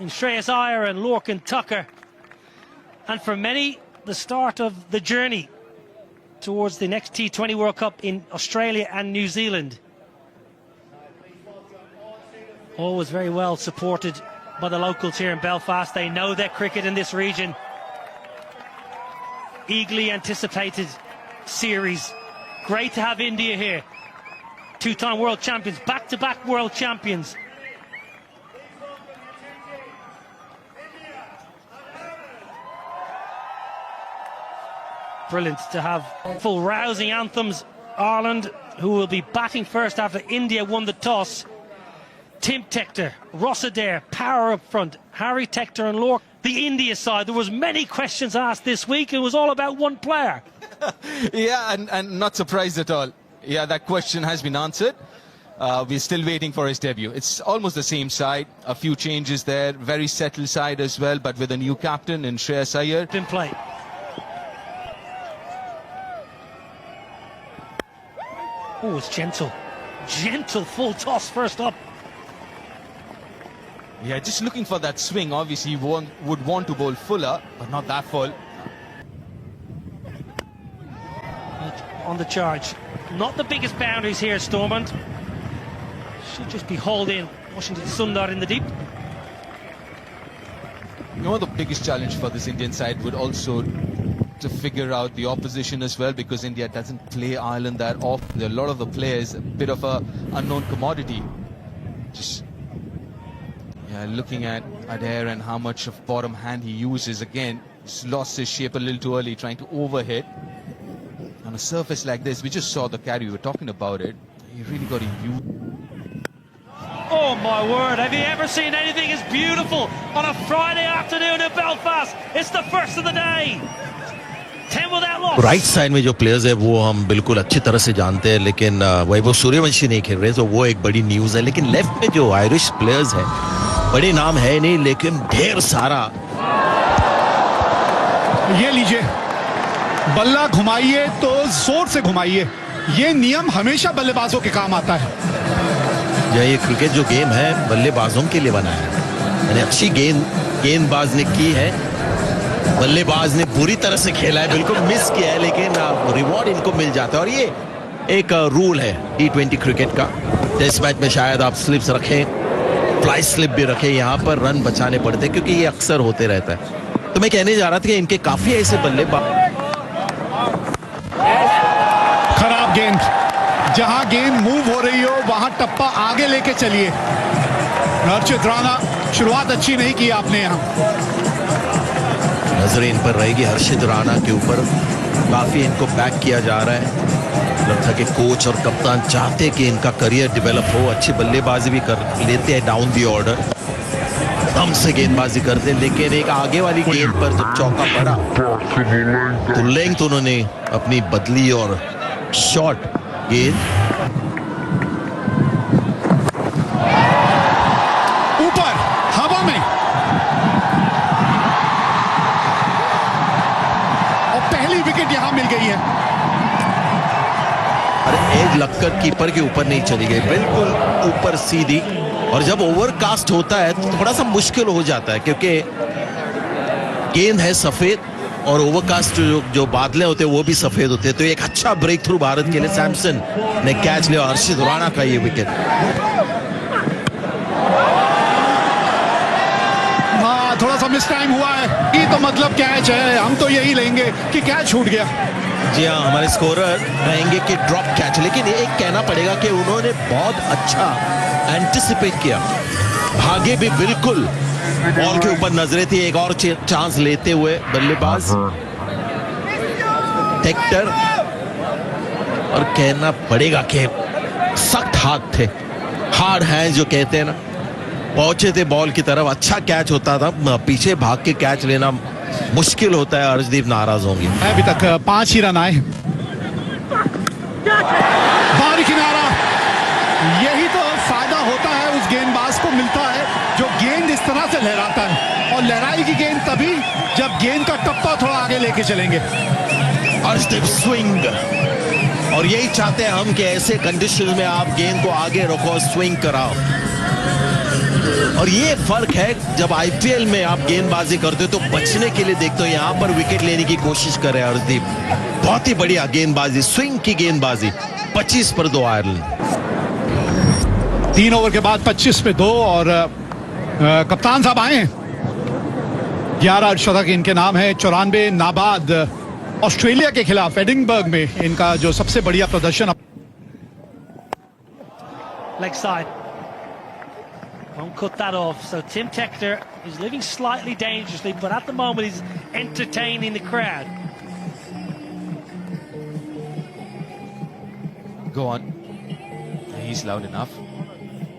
in Shreyas Iyer and Lorcan Tucker. And for many, the start of the journey towards the next T20 World Cup in Australia and New Zealand. Always very well supported by the locals here in Belfast. They know their cricket in this region. Eagerly anticipated series. Great to have India here. Two-time world champions, back-to-back world champions. Brilliant to have full rousing anthems. Ireland, who will be batting first after India won the toss. Tim Tector, Ross Adair, power up front, Harry Tector and Lorcan. The India side, there was many questions asked this week. It was all about one player. Yeah, and not surprised at all. Yeah, that question has been answered. We're still waiting for his debut. It's almost the same side. A few changes there. Very settled side as well, but with a new captain in Shreyas Iyer. In play. Oh, it's gentle. Gentle full toss first up. Yeah, just looking for that swing. Obviously, would want to bowl fuller, but not that full. On the charge. Not the biggest boundaries here, Stormont. Should just be hauled in. Washington Sundar in the deep. You know, the biggest challenge for this Indian side would also to figure out the opposition as well, because India doesn't play Ireland that often. There are a lot of the players, a bit of a unknown commodity. Just looking at Adair and how much of bottom hand he uses. Again, just lost his shape a little too early, trying to overhit. On a surface like this, we just saw the carry, we were talking about it. You really got to use. Oh my word, have you ever seen anything as beautiful on a Friday afternoon in Belfast? It's the first of the day. 10 without loss. Right side में जो players है वो हम बिल्कुल अच्छी तरह से जानते हैं, लेकिन वैभव सूर्यवंशी नहीं खेल रहे, तो वो एक बड़ी न्यूज़ है। लेकिन लेफ्ट में जो आयरिश प्लेयर्स हैं, बड़े नाम है नहीं, लेकिन ढेर सारा। ये लीजिए, बल्ला घुमाइए तो जोर से घुमाइए। ये नियम हमेशा बल्लेबाजों के काम आता है। ये क्रिकेट जो गेम है बल्लेबाजों के लिए बना है, यानी अच्छी गेंदबाज ने की है, बल्लेबाज ने बुरी तरह से खेला है, बिल्कुल मिस किया है, लेकिन रिवॉर्ड इनको मिल जाता है। और ये एक रूल है T20 क्रिकेट का। टेस्ट मैच में शायद आप स्लिप्स रखें, फ्लाई स्लिप भी रखें, यहाँ पर रन बचाने पड़ते हैं, क्योंकि ये अक्सर होते रहता है। तो मैं कहने जा रहा था कि इनके काफी ऐसे बल्लेबाज। खराब गेंद, जहां गेंद मूव हो रही हो वहां टप्पा आगे लेके चलिए। हर्षित राणा, शुरुआत अच्छी नहीं की आपने यहाँ। नजरें इन पर रहेगी हर्षित राणा के ऊपर, काफी इनको बैक किया जा रहा है। लगता कि कोच और कप्तान चाहते कि इनका करियर डेवलप हो, अच्छी बल्लेबाजी भी कर लेते हैं डाउन दी ऑर्डर, दम से गेंदबाजी करते हैं। लेकिन एक आगे वाली गेंद पर जब चौका पड़ा तो लेंथ उन्होंने अपनी बदली और शॉट गेंद ऊपर हवा में, और पहली विकेट यहां मिल गई है। अरे एज लगकर कीपर के ऊपर नहीं चली गई, बिल्कुल ऊपर सीधी। और जब ओवरकास्ट होता है तो थोड़ा सा मुश्किल हो जाता है, क्योंकि गेंद है सफेद और ओवरकास्ट जो बादलें होते हैं वो भी सफेद होते हैं। तो एक अच्छा ब्रेक थ्रू भारत के लिए, सैमसन ने कैच लिया, हर्षित राणा का ये विकेट। हाँ, थोड़ा सा मिस टाइम हुआ है, ये तो मतलब कैच है, हम तो यही लेंगे कि कैच छूट गया। जी हाँ, हमारे स्कोरर कहेंगे कि ड्रॉप कैच, लेकिन एक कहना पड़ेगा कि उन्होंने बहुत अच्छा एंटिसिपेट किया, भागे भी बिल्कुल, बॉल के ऊपर नजरें थी, एक और चांस लेते हुए बल्लेबाज टेक्टर। और कहना पड़ेगा कि सख्त हाथ थे, हार्ड हैंड जो कहते हैं ना, पहुंचे थे बॉल की तरफ। अच्छा कैच होता था, पीछे भाग के कैच लेना मुश्किल होता है। अर्शदीप नाराज होंगे। अभी तक 5 ही रन आए। बाहरी किनारा, यही तो फायदा होता है उस गेंदबाज को मिलता है जो गेंद इस तरह से लहराता है, और लहराएगी गेंद तभी जब गेंद का टप्पा थोड़ा आगे लेके चलेंगे। अर्शदीप स्विंग, और यही चाहते हैं हम कि ऐसे कंडीशन में आप गेंद को आगे रखो, स्विंग कराओ। और ये फर्क है जब आईपीएल में आप गेंदबाजी करते हो तो बचने के लिए देखते हो, यहां पर विकेट लेने की कोशिश कर रहे हैं हरदीप। बहुत ही बढ़िया गेंदबाजी, स्विंग की गेंदबाजी। 25 पर 2 आयरलैंड। 3 ओवर के बाद 25 पे 2 और कप्तान साहब आए हैं। 11 अर्धशतक इनके नाम है, 94 नाबाद। ऑस्ट्रेलिया के खिलाफ एडिनबर्ग में इनका जो सबसे बढ़िया प्रदर्शन। Leg side. Won't cut that off. So Tim Tector is living slightly dangerously, but at the moment he's entertaining the crowd. Go on. He's loud enough.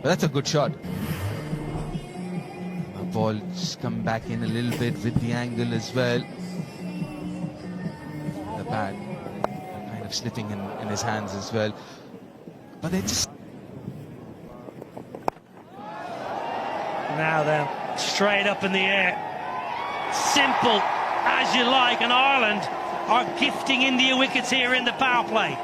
But that's a good shot. The ball just come back in a little bit with the angle as well. The bat kind of slipping in his hands as well. But they just... Now then, straight up in the air. Simple as you like, and Ireland are gifting India wickets here in the power play.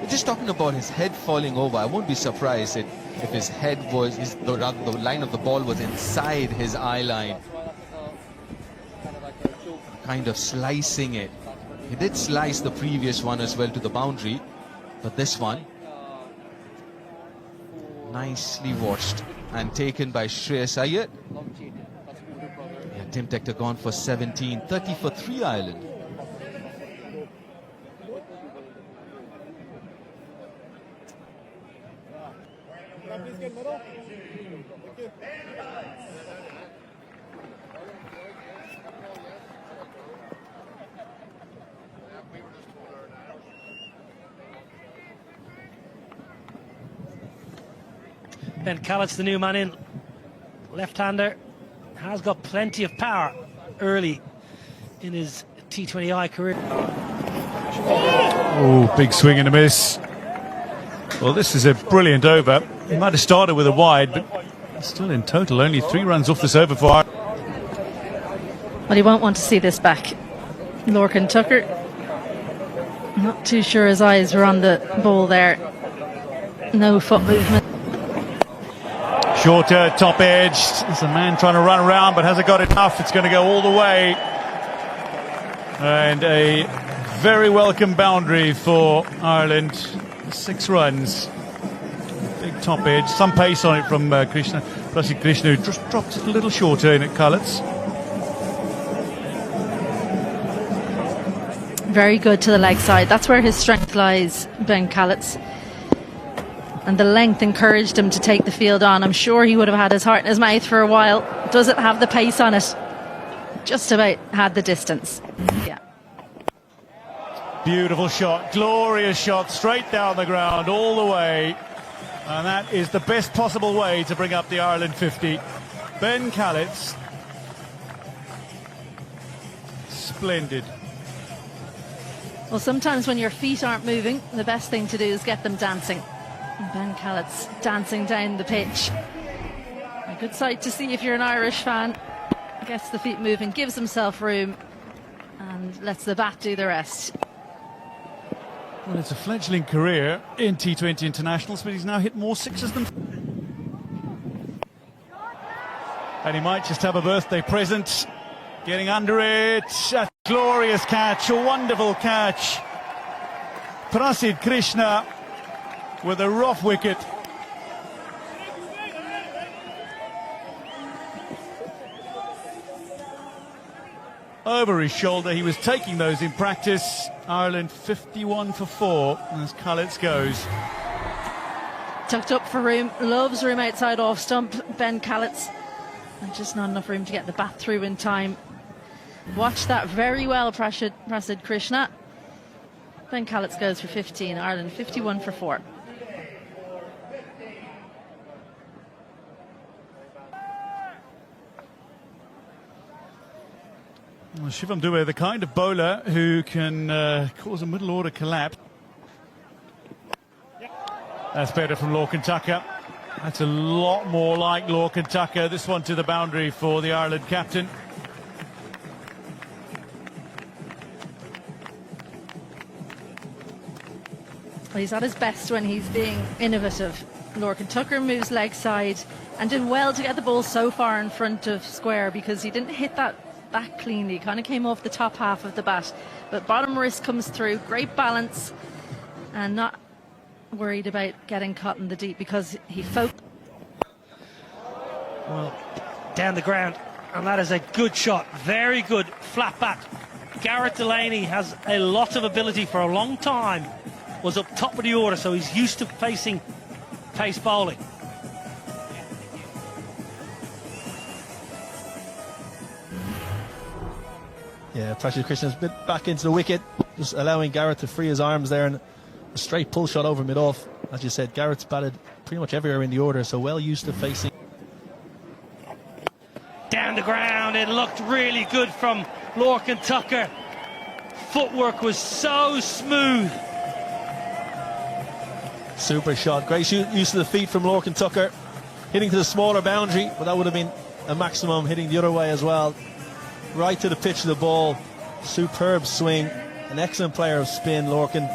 We're just talking about his head falling over. I won't be surprised if his head was, the line of the ball was inside his eye line. Kind of slicing it. He did slice the previous one as well to the boundary, but this one, nicely watched and taken by Shreyas Iyer. Yeah, Tim Tector gone for 17, 30 for 3 Ireland. Ben Callett's the new man in. Left-hander, has got plenty of power early in his T20I career. Oh, big swing and a miss. Well, this is a brilliant over. He might have started with a wide, but still in total only 3 runs off this over for Ireland. Well, he won't want to see this back. Lorcan Tucker, not too sure his eyes were on the ball there. No foot movement. Shorter, top edge. There's a man trying to run around, but hasn't got enough. It's going to go all the way. And a very welcome boundary for Ireland. 6 runs. Big top edge. Some pace on it from Krishna. Plus Krishna, who just dropped it a little shorter in at Cullett's. Very good to the leg side. That's where his strength lies, Ben Callett's. And the length encouraged him to take the field on. I'm sure he would have had his heart in his mouth for a while. Does it have the pace on it? Just about had the distance. Yeah. Beautiful shot, glorious shot, straight down the ground, all the way. And that is the best possible way to bring up the Ireland 50. Ben Callett's. Splendid. Well, sometimes when your feet aren't moving, the best thing to do is get them dancing. And Ben Callett's dancing down the pitch. A good sight to see if you're an Irish fan. Gets the feet moving, gives himself room, and lets the bat do the rest. Well, it's a fledgling career in T20 internationals, but he's now hit more sixes than... And he might just have a birthday present. Getting under it. A glorious catch, a wonderful catch. Prasid Krishna with a rough wicket. Over his shoulder, he was taking those in practice. Ireland 51 for 4 as Cullett's goes. Tucked up for room, loves room outside off stump, Ben Callett's. And just not enough room to get the bat through in time. Watch that very well, Prasid Krishna. Ben Callett's goes for 15, Ireland 51 for 4. Well, Shivam Dube, the kind of bowler who can cause a middle order collapse. That's better from Lorcan Tucker. That's a lot more like Lorcan Tucker. This one to the boundary for the Ireland captain. Well, he's at his best when he's being innovative. Lorcan Tucker moves leg side and did well to get the ball so far in front of square, because he didn't hit that cleanly. He kind of came off the top half of the bat. But bottom wrist comes through, great balance, and not worried about getting caught in the deep because he focused. Well, down the ground, and that is a good shot. Very good flat bat. Garrett Delaney has a lot of ability. For a long time was up top of the order, so he's used to facing pace bowling. Yeah, Prashid Krishna's bit back into the wicket, just allowing Garrett to free his arms there, and a straight pull shot over mid-off. As you said, Garrett's batted pretty much everywhere in the order, so well used to facing. Down the ground, it looked really good from Lorcan Tucker. Footwork was so smooth. Super shot, great use of the feet from Lorcan Tucker, hitting to the smaller boundary, but that would have been a maximum, hitting the other way as well. Right to the pitch of the ball. Superb swing. An excellent player of spin, Lorcan.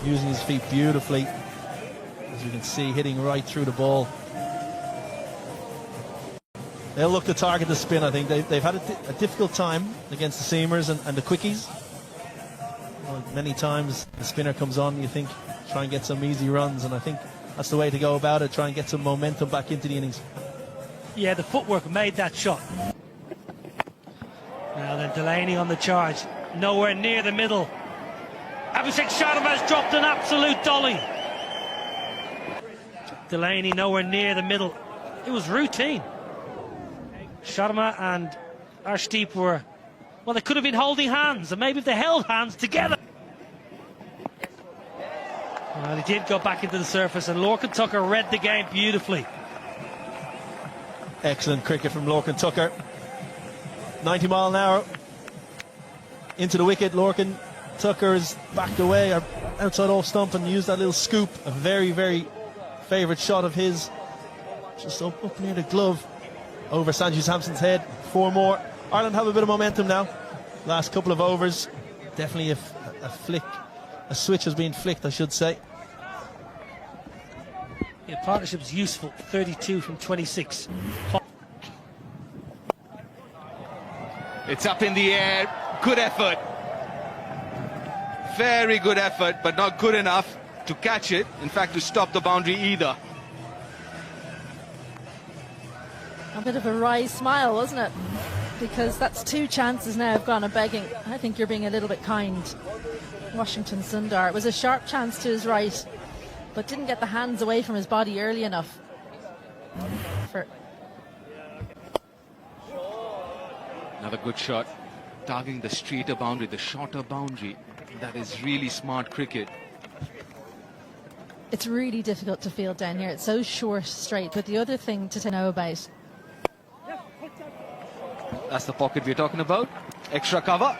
Using his feet beautifully. As you can see, hitting right through the ball. They'll look to target the spin, I think. They've had a difficult time against the seamers and the quickies. Well, many times the spinner comes on, you think, try and get some easy runs, and I think that's the way to go about it, try and get some momentum back into the innings. Yeah, the footwork made that shot. Now then, Delaney on the charge, nowhere near the middle. Abhishek Sharma has dropped an absolute dolly. Delaney nowhere near the middle. It was routine. Sharma and Arshdeep were, well, they could have been holding hands, and maybe if they held hands together. Well, he did go back into the surface, and Lorcan Tucker read the game beautifully. Excellent cricket from Lorcan Tucker. 90 mile an hour into the wicket. Lorcan Tucker is backed away, or outside off stump, and used that little scoop. A very, very favourite shot of his. Just up near the glove, over Sanju Samson's head. 4 more. Ireland have a bit of momentum now. Last couple of overs. Definitely a switch has been flicked, I should say. Yeah, partnership's useful. 32 from 26. It's up in the air. Good effort. Very good effort, but not good enough to catch it. In fact, to stop the boundary either. A bit of a wry smile, wasn't it? Because that's 2 chances now have gone a begging. I think you're being a little bit kind. Washington Sundar. It was a sharp chance to his right, but didn't get the hands away from his body early enough. Another good shot, targeting the straighter boundary, the shorter boundary. That is really smart cricket. It's really difficult to field down here. It's so short, straight. But the other thing to know about. That's the pocket we're talking about. Extra cover.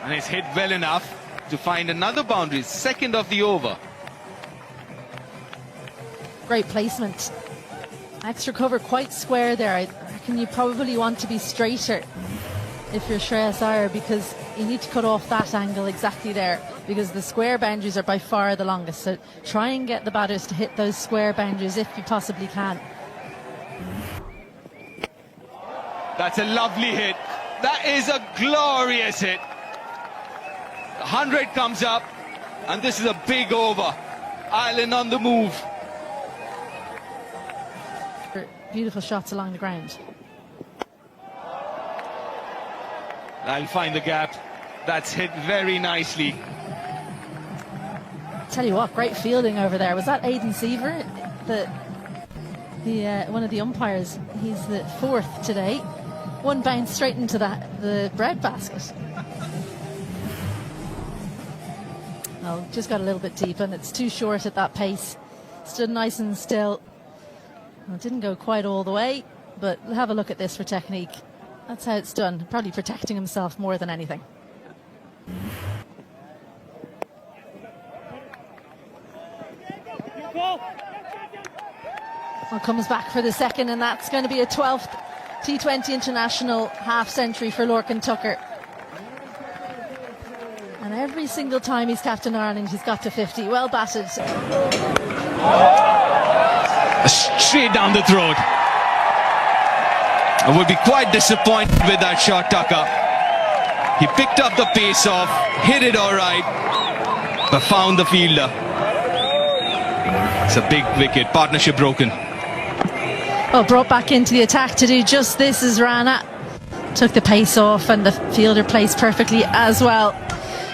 And it's hit well enough to find another boundary, second of the over. Great placement. Extra cover, quite square there. I reckon you probably want to be straighter if you're Shreyas Iyer, because you need to cut off that angle exactly there, because the square boundaries are by far the longest. So try and get the batters to hit those square boundaries if you possibly can. That's a lovely hit. That is a glorious hit. 100 comes up, and this is a big over. Ireland on the move. Beautiful shots along the ground. I'll find the gap. That's hit very nicely. Tell you what, great fielding over there. Was that Aidan Seaver, one of the umpires? He's the 4th today. One bounce straight into the bread basket. Oh, just got a little bit deep, and it's too short at that pace. Stood nice and still. Well, it didn't go quite all the way, but have a look at this for technique. That's how it's done. Probably protecting himself more than anything. Well, comes back for the second, and that's going to be a 12th T20 international half century for Lorcan Tucker. And Every single time he's captain Ireland, he's got to 50. Well batted. Straight down the throat. I would be quite disappointed with that shot, Tucker. He picked up the pace off, hit it all right, but found the fielder. It's a big wicket. Partnership broken. Well, brought back into the attack to do just this as Rana took the pace off, and the fielder placed perfectly as well.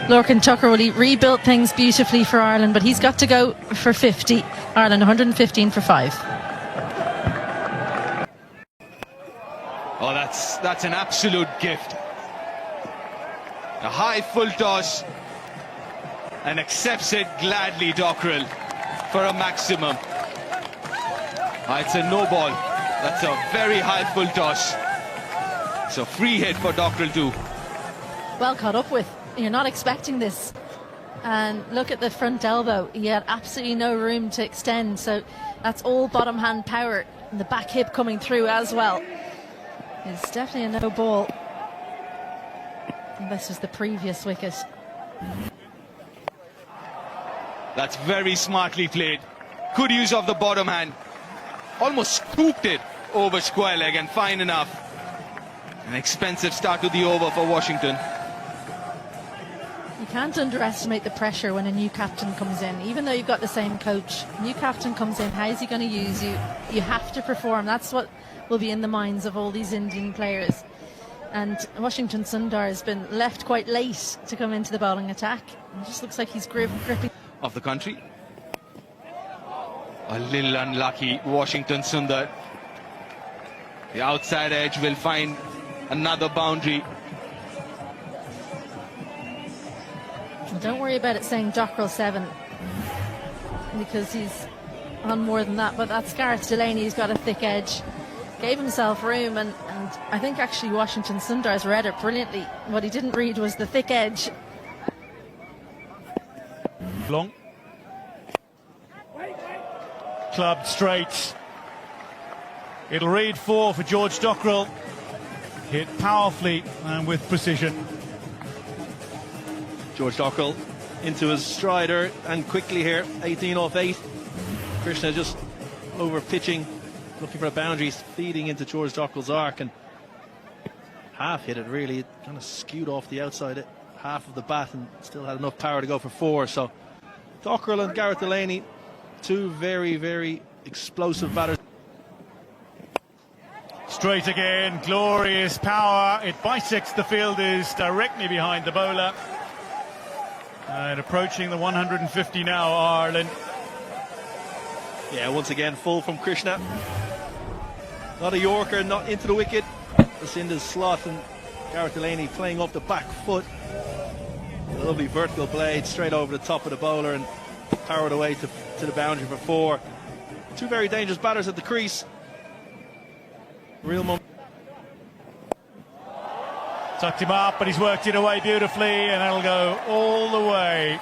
Lorcan Tucker, well, he rebuilt things beautifully for Ireland, but he's got to go for 50. Ireland 115 for 5. Oh, that's an absolute gift. A high full toss, and accepts it gladly, Dockrell, for a maximum. It's a no ball. That's a very high full toss. It's a free hit for Dockrell too. Well caught up with. You're not expecting this. And look at the front elbow. He had absolutely no room to extend. So that's all bottom hand power. And the back hip coming through as well. It's definitely a no ball. And this was the previous wicket. That's very smartly played. Good use of the bottom hand. Almost scooped it over square leg, and fine enough. An expensive start to the over for Washington. You can't underestimate the pressure when a new captain comes in. Even though you've got the same coach, new captain comes in, how's he going to use you? You have to perform. That's what will be in the minds of all these Indian players. And Washington Sundar has been left quite late to come into the bowling attack. It just looks like he's gripping. Of the country. A little unlucky, Washington Sundar. The outside edge will find another boundary. Well, don't worry about it saying Dockrell 7, because he's on more than that. But that's Gareth Delaney, who's got a thick edge. Gave himself room, and I think actually Washington Sundar's read it brilliantly. What he didn't read was the thick edge. Long. Clubbed straight. It'll read 4 for George Dockrell. Hit powerfully and with precision. George Dockrell into his strider and quickly here, 18 off 8. Krishna just over pitching, looking for a boundary, feeding into George Dockrell's arc, and half hit it really. It kind of skewed off the outside half of the bat and still had enough power to go for 4. So Dockrell and Gareth Delaney, two very, very explosive batters. Straight again, glorious power. It bisects the fielders directly behind the bowler. And approaching the 150 now, Ireland. Yeah, once again, full from Krishna. Not a Yorker, not into the wicket. It's in the slot, and Gareth Delaney playing up the back foot. A lovely vertical blade straight over the top of the bowler and powered away to the boundary for 4. Two very dangerous batters at the crease. Real moment. Tucked him up, but he's worked it away beautifully, and that'll go all the way.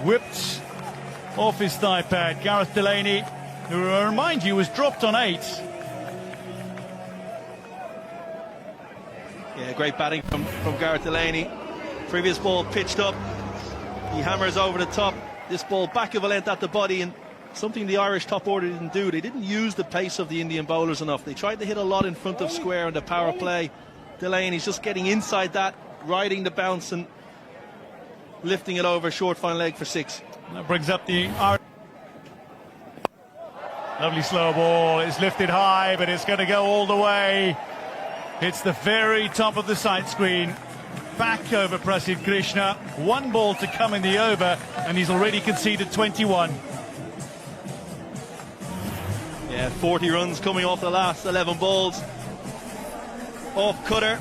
Whipped off his thigh pad. Gareth Delaney, who I remind you was dropped on 8. Yeah, great batting from Gareth Delaney. Previous ball pitched up. He hammers over the top. This ball back of a length at the body, and something the Irish top order didn't do. They didn't use the pace of the Indian bowlers enough. They tried to hit a lot in front of square in the power play. Delaney's just getting inside that, riding the bounce and lifting it over short fine leg for 6. That brings up the Irish. Lovely slow ball. It's lifted high, but it's going to go all the way. Hits the very top of the sight screen. Back over Prasidh Krishna. 1 ball to come in the over, and he's already conceded 21. Yeah, 40 runs coming off the last 11 balls. Off cutter.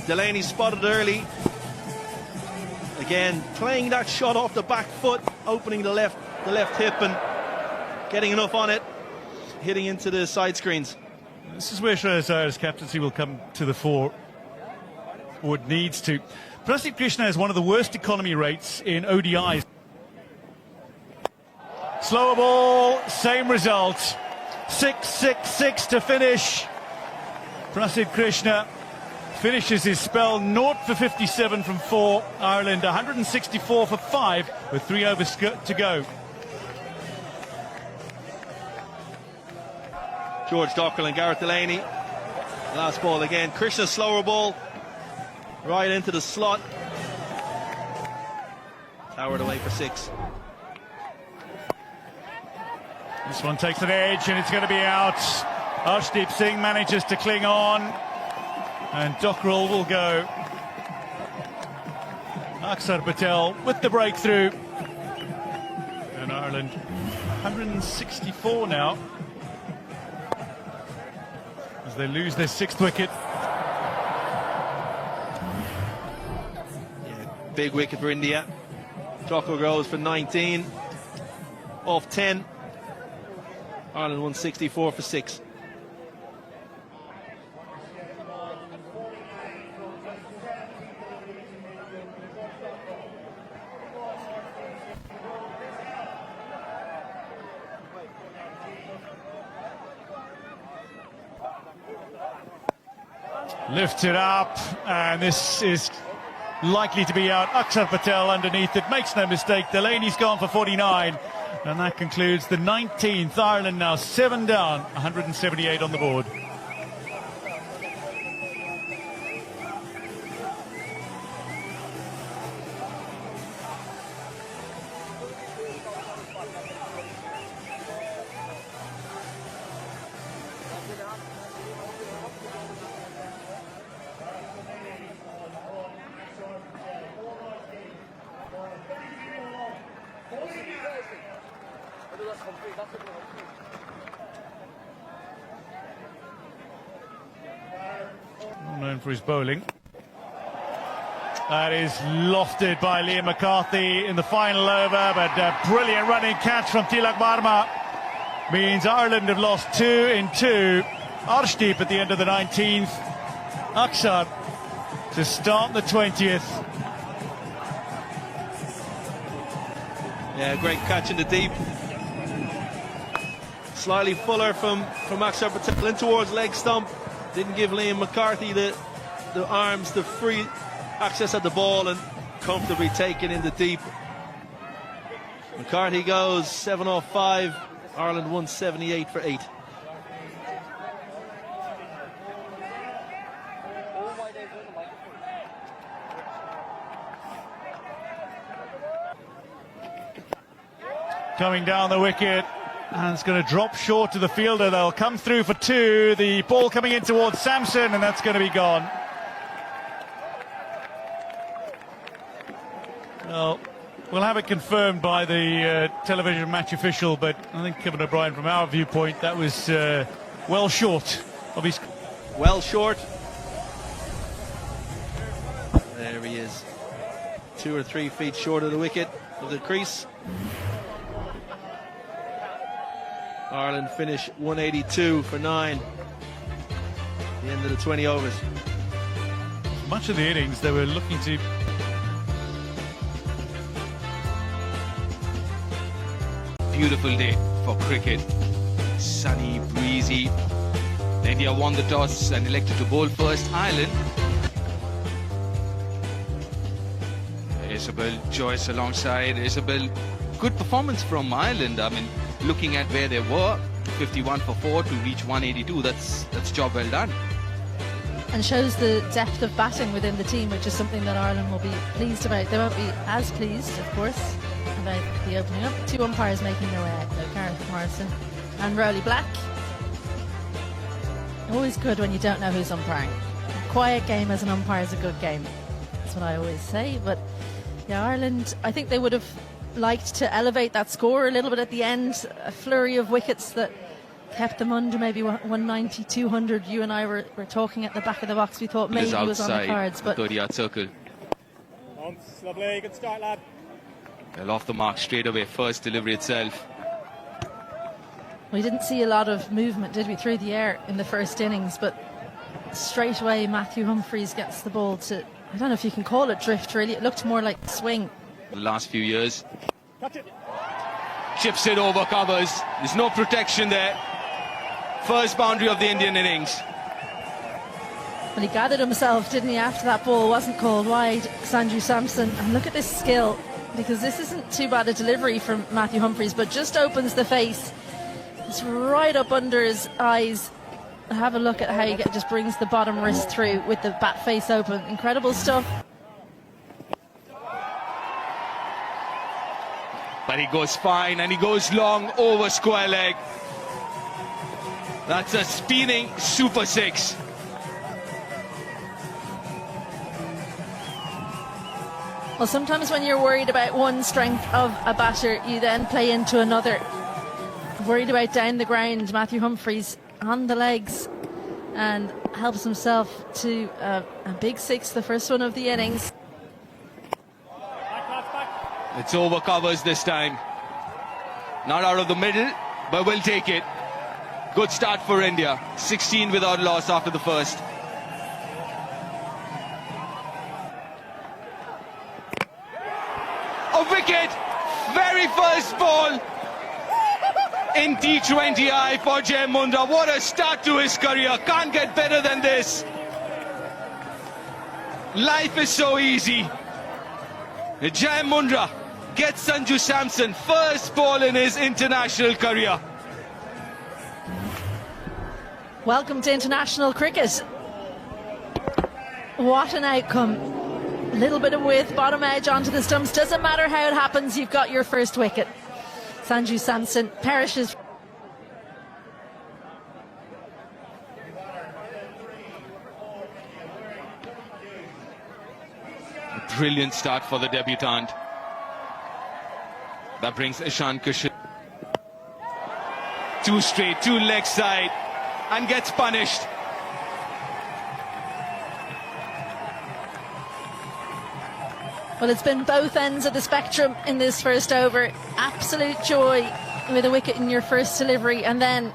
Delaney spotted early. Again, playing that shot off the back foot, opening the left hip and getting enough on it, hitting into the side screens. This is where Shreyas Iyer's captaincy will come to the fore, or it needs to. Prasidh Krishna has one of the worst economy rates in ODIs. Slower ball, same result. 6-6-6 to finish. Prasidh Krishna finishes his spell 0 for 57 from 4. Ireland 164 for 5 with 3 overs to go. George Dockrell and Gareth Delaney. Last ball again. Krishna slower ball. Right into the slot. Towered away for 6. This one takes an edge and it's going to be out. Arshdeep Singh manages to cling on. And Dockrell will go. Akshar Patel with the breakthrough. And Ireland 164 now, as they lose their 6th wicket. Yeah, big wicket for India. Dockrell goes for 19 off 10. Ireland 164 for 6. Lifted up, and this is likely to be out. Akshar Patel underneath it, makes no mistake. Delaney's gone for 49, and that concludes the 19th. Ireland now 7 down, 178 on the board. Known for his bowling. That is lofted by Liam McCarthy in the final over, but a brilliant running catch from Tilak Varma means Ireland have lost 2 in 2. Arshdeep at the end of the 19th. Akshar to start the 20th. Yeah, great catch in the deep. Slightly fuller from Akshar Patel in towards leg stump. Didn't give Liam McCarthy the arms, the free access at the ball, and comfortably taken in the deep. McCarthy goes 7 off 5. Ireland 178 for 8. Coming down the wicket, and it's going to drop short to the fielder. They'll come through for 2. The ball coming in towards Samson, and that's going to be gone. Well, we'll have it confirmed by the television match official, but I think Kevin O'Brien, from our viewpoint, that was well short of his... Well short. There he is. 2 or 3 feet short of the wicket, of the crease. Ireland finish 182 for 9. The end of the 20 overs. Much of the innings, they were looking to... Beautiful day for cricket. Sunny, breezy. India won the toss and elected to bowl first. Ireland. Isabel Joyce alongside. Isabel, good performance from Ireland. I mean, looking at where they were, 51 for 4 to reach 182. That's job well done. And shows the depth of batting within the team, which is something that Ireland will be pleased about. They won't be as pleased, of course, about the opening up. 2 umpires making their way out, though, Gareth Morrison and Rowley Black. Always good when you don't know who's umpiring. A quiet game as an umpire is a good game. That's what I always say. But yeah, Ireland, I think they would have liked to elevate that score a little bit at the end. A flurry of wickets that kept them under maybe 190, 200. You and I were talking at the back of the box. We thought maybe he was on the cards, but 30-yard circle. Lovely, good start, lad. Well, off the mark straight away. First delivery itself. we didn't see a lot of movement, did we, through the air in the first innings, but straight away Matthew Humphreys gets the ball to, I don't know if you can call it drift, really. It looked more like swing. The last few years. Chips it over covers. There's no protection there. First boundary of the Indian innings. Well, he gathered himself, didn't he, after that ball wasn't called wide, Sanju Samson. And look at this skill, because this isn't too bad a delivery from Matthew Humphries, but just opens the face. It's right up under his eyes. Have a look at how he just brings the bottom wrist through with the bat face open. Incredible stuff. But he goes fine, and he goes long over square leg. That's a spinning super six. Well, sometimes when you're worried about one strength of a batter, you then play into another. Worried about down the ground, Matthew Humphries on the legs and helps himself to a big six, the first one of the innings. It's over covers this time. Not out of the middle, but we'll take it. Good start for India. 16 without loss after the first. A wicket! Very first ball in T20I for Jai Mundra. What a start to his career. Can't get better than this. Life is so easy. Jai Mundra gets Sanju Samson first ball in his international career. Welcome to international cricket. What an outcome. A little bit of width, bottom edge onto the stumps. Doesn't matter how it happens, you've got your first wicket. Sanju Samson perishes. A brilliant start for the debutant. That brings Ishan Kishan. Two straight, two leg side, and gets punished. Well, it's been both ends of the spectrum in this first over. Absolute joy with a wicket in your first delivery, and then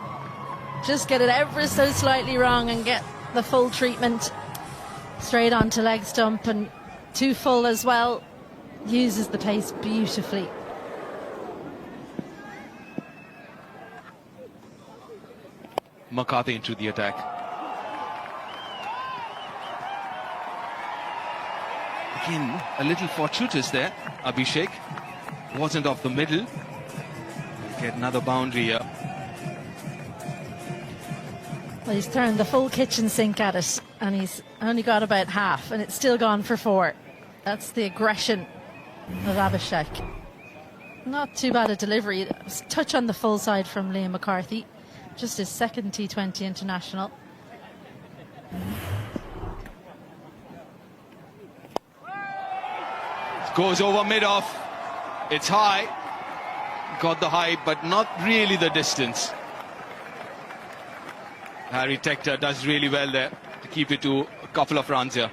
just get it ever so slightly wrong and get the full treatment straight onto leg stump, and too full as well. Uses the pace beautifully. McCarthy into the attack. Again, a little fortuitous there. Abhishek wasn't off the middle. Get another boundary here. Well, he's turned the full kitchen sink at it, and he's only got about half, and it's still gone for 4. That's the aggression of Abhishek. Not too bad a delivery. Touch on the full side from Liam McCarthy. Just his second T20 international. Goes over mid-off. It's high. Got the height, but not really the distance. Harry Tector does really well there to keep it to a couple of runs here.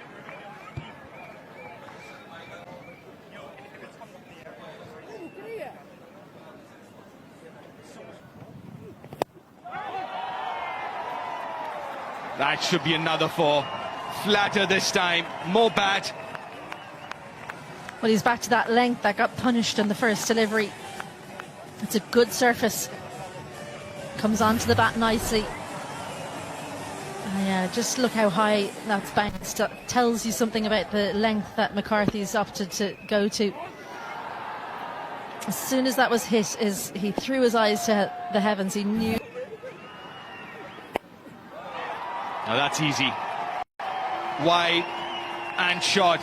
That should be another 4. Flatter this time, more bat. Well, he's back to that length that got punished in the first delivery. It's a good surface. Comes onto the bat nicely. Yeah, just look how high that's bounced. Tells you something about the length that McCarthy's opted to go to. As soon as that was hit, he threw his eyes to the heavens. He knew. Now that's easy. Wide and short.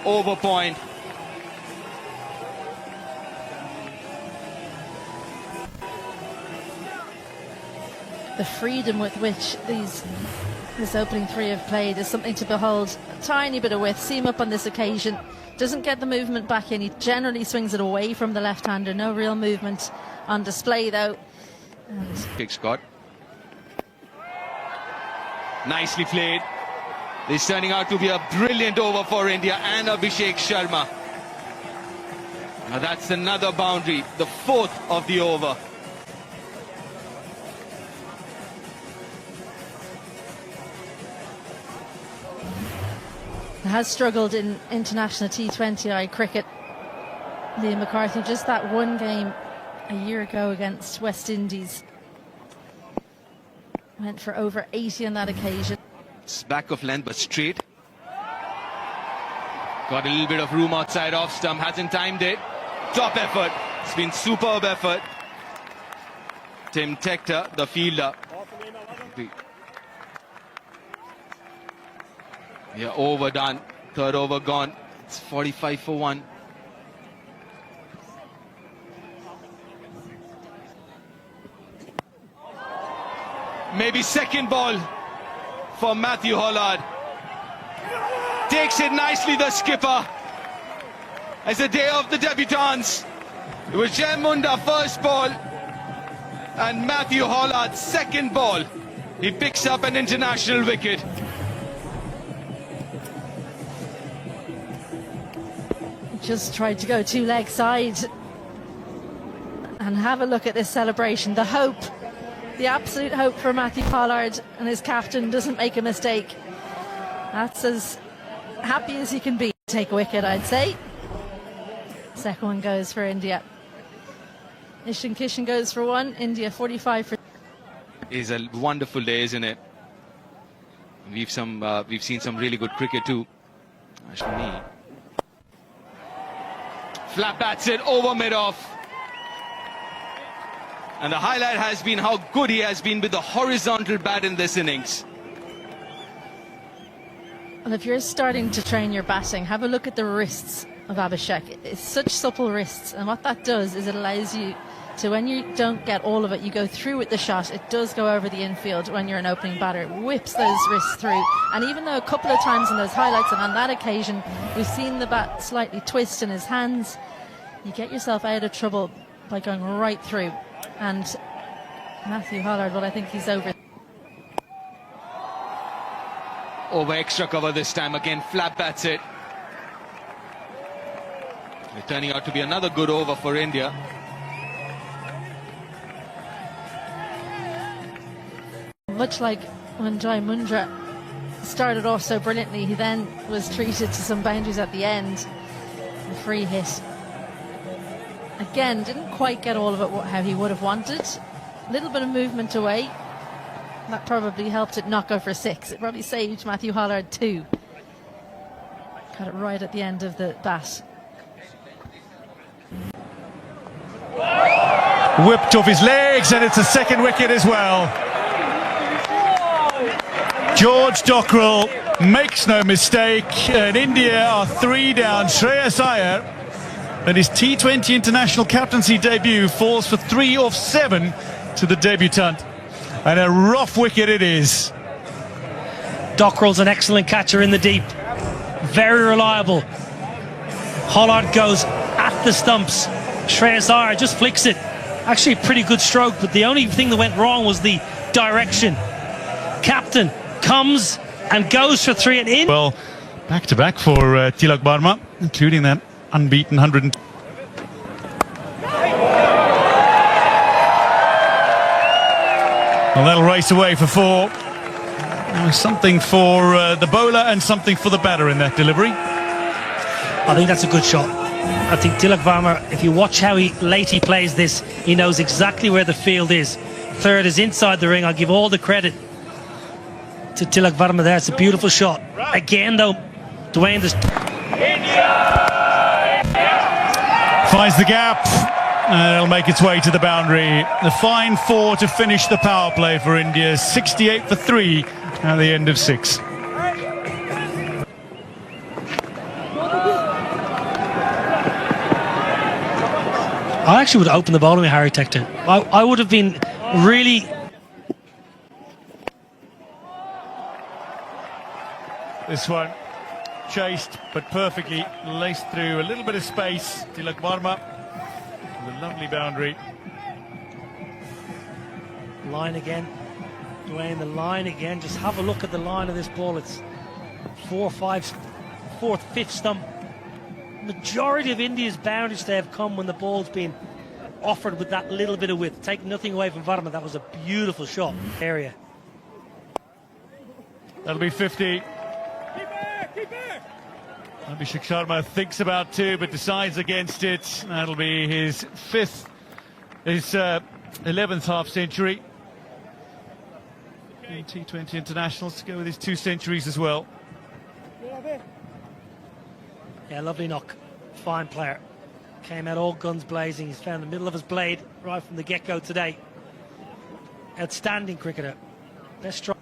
Over point. The freedom with which this opening 3 have played is something to behold. A tiny bit of width. See him up on this occasion. Doesn't get the movement back in. He generally swings it away from the left-hander. No real movement on display, though. Big Scott. Nicely played. This is turning out to be a brilliant over for India and Abhishek Sharma. Now that's another boundary, the 4th of the over. Has struggled in international T20I cricket. Liam McCarthy, just that one game a year ago against West Indies. Went for over 80 on that occasion. It's back of length but straight. Got a little bit of room outside off stump, hasn't timed it. Top effort. It's been superb effort. Tim Tector, the fielder. Yeah, overdone. Third over gone. It's 45 for 1. Maybe second ball for Matthew Hollard. Takes it nicely, the skipper. It's the day of the debutants. It was Jai Munda first ball and Matthew Hollard second ball. He picks up an international wicket. Just tried to go two leg side. And have a look at this celebration. The hope, the absolute hope for Matthew Hollard, and his captain doesn't make a mistake. That's as happy as he can be. Take a wicket, I'd say. Second one goes for India. Ishan Kishan goes for 1. India 45 for. It's a wonderful day, isn't it? We've seen some really good cricket too. Ashwini. Flat bats it over mid-off. And the highlight has been how good he has been with the horizontal bat in this innings. Well, if you're starting to train your batting, have a look at the wrists of Abhishek. It's such supple wrists, and what that does is it allows you to, when you don't get all of it, you go through with the shot. It does go over the infield when you're an opening batter. It whips those wrists through. And even though a couple of times in those highlights, and on that occasion, we've seen the bat slightly twist in his hands, you get yourself out of trouble by going right through. And Matthew Hollard, well, I think he's over. Over extra cover this time. Again, flat bats it. It's turning out to be another good over for India. Much like when Jai Mundra started off so brilliantly, he then was treated to some boundaries at the end. The free hit. Again, didn't quite get all of it how he would have wanted. A little bit of movement away. That probably helped it not go for 6. It probably saved Matthew Hollard 2. Got it right at the end of the bat. Whipped off his legs, and it's a second wicket as well. George Dockrell makes no mistake, and India are 3 down. Shreyas Iyer, and his T20 international captaincy debut, falls for 3 off 7 to the debutant. And a rough wicket it is. Dockrell's an excellent catcher in the deep. Very reliable. Hollard goes at the stumps. Shreyas Iyer just flicks it. Actually a pretty good stroke, but the only thing that went wrong was the direction. Captain comes and goes for 3 and in. Well, back-to-back for Tilak Varma, including that unbeaten 100. Well, that'll race away for 4. Something for the bowler and something for the batter in that delivery. I think that's a good shot. I think Tilak Varma, if you watch how late he plays this, he knows exactly where the field is. Third is inside the ring. I'll give all the credit to Tilak Varma there. It's a beautiful shot. Again, though, Dwayne finds the gap. And it'll make its way to the boundary. The fine 4 to finish the power play for India. 68 for 3 at the end of 6. I actually would open the bowling with Harry Tector. I would have been really... This one chased but perfectly laced through a little bit of space. Tilak Varma. The lovely boundary. Line again. Dwayne, the line again. Just have a look at the line of this ball. It's 4, 5, 4th, 5th stump. Majority of India's boundaries today have come when the ball's been offered with that little bit of width. Take nothing away from Varma. That was a beautiful shot area. That'll be 50. Abhishek Sharma thinks about 2 but decides against it. That'll be his 11th half century. in T20 internationals to go with his 2 centuries as well. Yeah, lovely knock. Fine player. Came out all guns blazing. He's found the middle of his blade right from the get-go today. Outstanding cricketer. Best strike.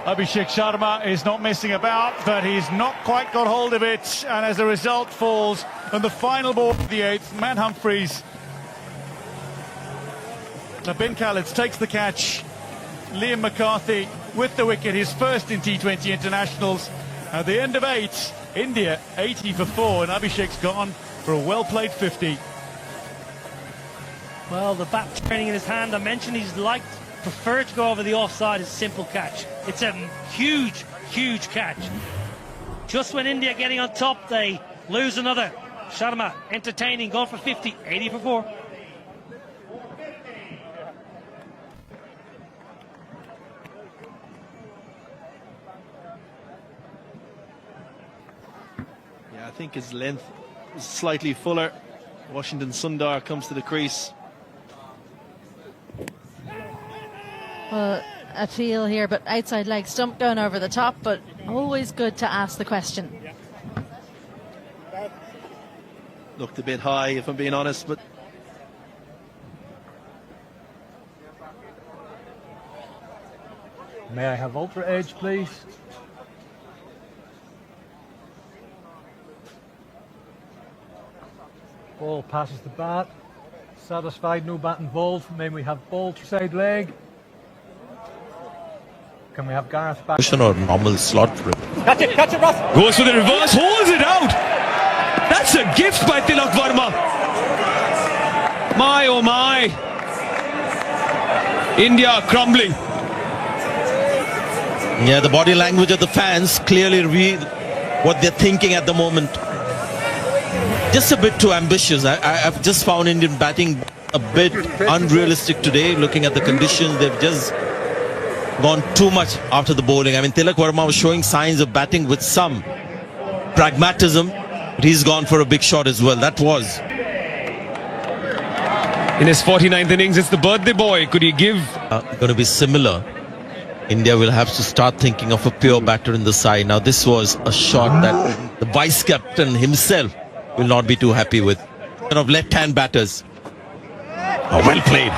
Abhishek Sharma is not messing about, but he's not quite got hold of it, and as a result falls on the final ball of the 8th. Matt Humphreys. Now Ben Khaled takes the catch. Liam McCarthy with the wicket, his first in T20 internationals. At the end of 8, India 80 for 4, and Abhishek's gone for a well-played 50. Well, the bat turning in his hand, I mentioned he's preferred to go over the offside as simple catch. It's a huge, huge catch. Just when India getting on top, they lose another. Sharma entertaining, going for 50, 80 for 4. Yeah, I think his length is slightly fuller. Washington Sundar comes to the crease. Well, a feel here, but outside leg stump going over the top, but always good to ask the question. Looked a bit high, if I'm being honest, but may I have ultra edge, please? Ball passes the bat. Satisfied, no bat involved. May we have ball to side leg? Can we have Gareth back? Or normal slot for him. Catch it, Ross. Goes for the reverse, holds it out. That's a gift by Tilak Verma. My oh my. India crumbling. Yeah, the body language of the fans clearly reveal what they're thinking at the moment. Just a bit too ambitious. I've just found Indian batting a bit unrealistic today. Looking at the conditions, they've just gone too much after the bowling. I mean, Tilak Verma was showing signs of batting with some pragmatism, but he's gone for a big shot as well. That was. In his 49th innings, it's the birthday boy. Could he give? Going to be similar. India will have to start thinking of a pure batter in the side. Now, this was a shot that the vice captain himself will not be too happy with. Of left-hand batters. Oh, well played.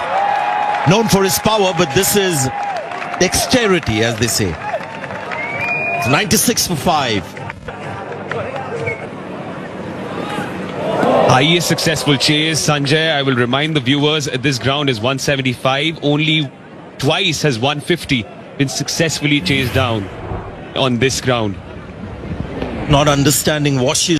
Known for his power, but this is dexterity, as they say. It's 96 for 5. Highest successful chase, Sanjay. I will remind the viewers, this ground is 175. Only twice has 150 been successfully chased down on this ground. Not understanding what she's